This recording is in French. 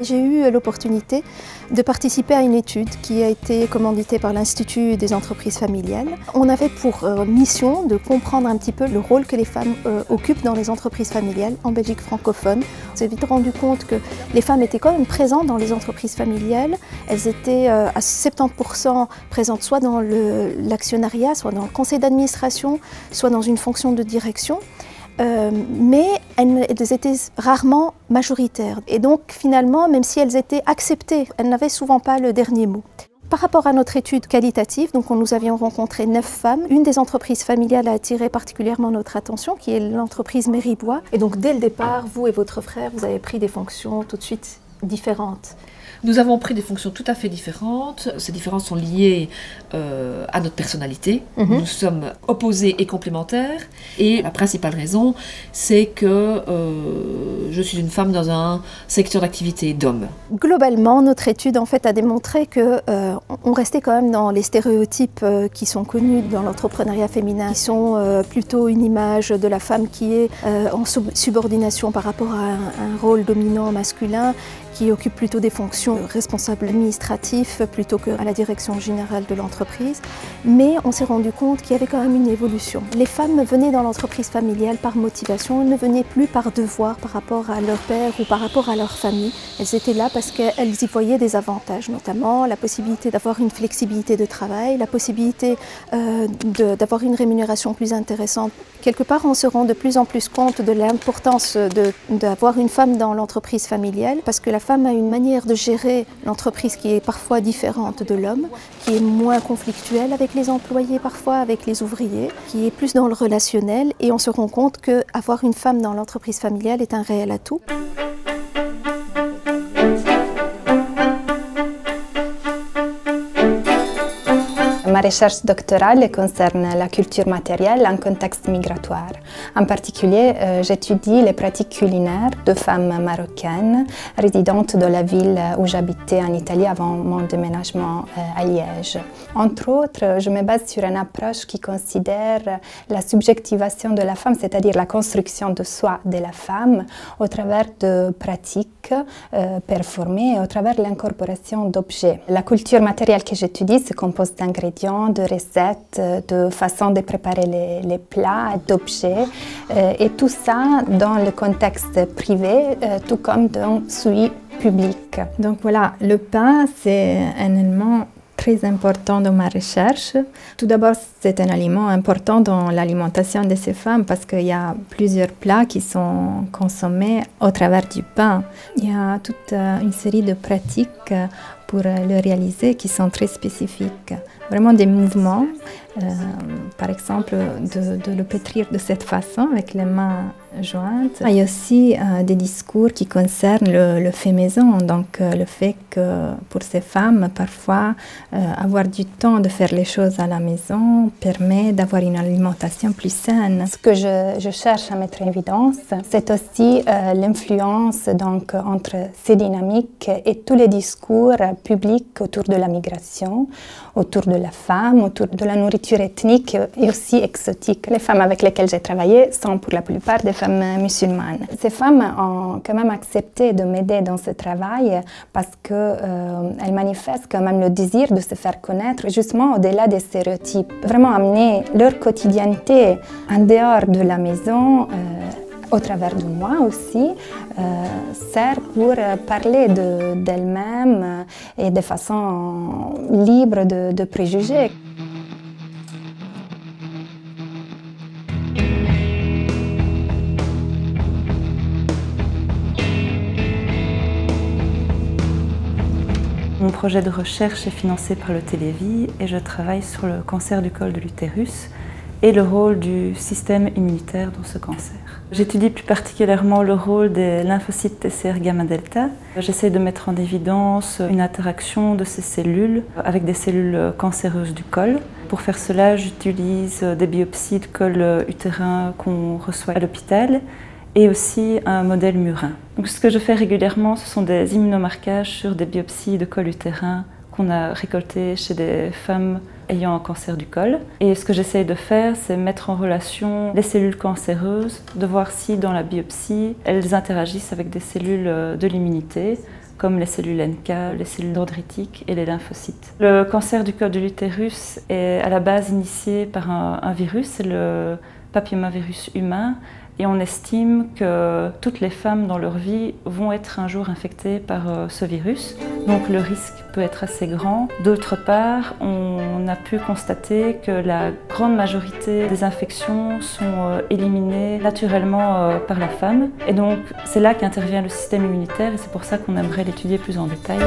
J'ai eu l'opportunité de participer à une étude qui a été commanditée par l'Institut des entreprises familiales. On avait pour mission de comprendre un petit peu le rôle que les femmes occupent dans les entreprises familiales en Belgique francophone. On s'est vite rendu compte que les femmes étaient quand même présentes dans les entreprises familiales. Elles étaient à 70% présentes soit dans l'actionnariat, soit dans le conseil d'administration, soit dans une fonction de direction. Mais elles étaient rarement majoritaires. Et donc finalement, même si elles étaient acceptées, elles n'avaient souvent pas le dernier mot. Par rapport à notre étude qualitative, donc nous avions rencontré 9 femmes. Une des entreprises familiales a attiré particulièrement notre attention, qui est l'entreprise Méribois. Et donc dès le départ, vous et votre frère, vous avez pris des fonctions tout de suite différentes. Nous avons pris des fonctions tout à fait différentes. Ces différences sont liées à notre personnalité. Nous sommes opposés et complémentaires. Et la principale raison, c'est que je suis une femme dans un secteur d'activité d'hommes. Globalement, notre étude en fait a démontré qu'on restait quand même dans les stéréotypes qui sont connus dans l'entrepreneuriat féminin, qui sont plutôt une image de la femme qui est en subordination par rapport à un rôle dominant masculin, qui occupe plutôt des fonctions responsables administratifs plutôt qu'à la direction générale de l'entreprise. Mais on s'est rendu compte qu'il y avait quand même une évolution. Les femmes venaient dans l'entreprise familiale par motivation, elles ne venaient plus par devoir par rapport à leur père ou par rapport à leur famille. Elles étaient là parce qu'elles y voyaient des avantages, notamment la possibilité d'avoir une flexibilité de travail, la possibilité d'avoir une rémunération plus intéressante. Quelque part, on se rend de plus en plus compte de l'importance d'avoir une femme dans l'entreprise familiale parce que la femme a une manière de gérer l'entreprise qui est parfois différente de l'homme, qui est moins conflictuelle avec les employés parfois, avec les ouvriers, qui est plus dans le relationnel et on se rend compte qu'avoir une femme dans l'entreprise familiale est un réel atout. Ma recherche doctorale concerne la culture matérielle en contexte migratoire. En particulier, j'étudie les pratiques culinaires de femmes marocaines résidentes de la ville où j'habitais en Italie avant mon déménagement à Liège. Entre autres, je me base sur une approche qui considère la subjectivation de la femme, c'est-à-dire la construction de soi de la femme au travers de pratiques performées et au travers l'incorporation d'objets. La culture matérielle que j'étudie se compose d'ingrédients, de recettes, de façons de préparer les plats, d'objets, et tout ça dans le contexte privé, tout comme dans celui public. Donc voilà, le pain, c'est un élément très important dans ma recherche. Tout d'abord, c'est un aliment important dans l'alimentation de ces femmes parce qu'il y a plusieurs plats qui sont consommés au travers du pain. Il y a toute une série de pratiques pour le réaliser qui sont très spécifiques. Vraiment des mouvements, par exemple de le pétrir de cette façon avec les mains jointes. Il y a aussi des discours qui concernent le fait maison, donc le fait que pour ces femmes, parfois, avoir du temps de faire les choses à la maison permet d'avoir une alimentation plus saine. Ce que je cherche à mettre en évidence, c'est aussi l'influence entre ces dynamiques et tous les discours publics autour de la migration, autour de la femme, autour de la nourriture ethnique et aussi exotique. Les femmes avec lesquelles j'ai travaillé sont pour la plupart des femmes musulmanes. Ces femmes ont quand même accepté de m'aider dans ce travail parce qu'elles manifestent quand même le désir de se faire connaître justement au-delà des stéréotypes. Vraiment amener leur quotidienneté en dehors de la maison au travers de moi aussi, sert pour parler d'elle-même et de façon libre de préjugés. Mon projet de recherche est financé par le Télévis et je travaille sur le cancer du col de l'utérus et le rôle du système immunitaire dans ce cancer. J'étudie plus particulièrement le rôle des lymphocytes TCR gamma delta. J'essaie de mettre en évidence une interaction de ces cellules avec des cellules cancéreuses du col. Pour faire cela, j'utilise des biopsies de col utérin qu'on reçoit à l'hôpital et aussi un modèle murin. Donc, ce que je fais régulièrement, ce sont des immunomarquages sur des biopsies de col utérin qu'on a récoltées chez des femmes ayant un cancer du col. Et ce que j'essaye de faire, c'est mettre en relation les cellules cancéreuses, de voir si dans la biopsie, elles interagissent avec des cellules de l'immunité comme les cellules NK, les cellules dendritiques et les lymphocytes. Le cancer du col de l'utérus est à la base initié par un virus, c'est le papillomavirus humain, et on estime que toutes les femmes dans leur vie vont être un jour infectées par ce virus. Donc le risque peut être assez grand. D'autre part, on a pu constater que la grande majorité des infections sont éliminées naturellement par la femme. Et donc c'est là qu'intervient le système immunitaire et c'est pour ça qu'on aimerait l'étudier plus en détail.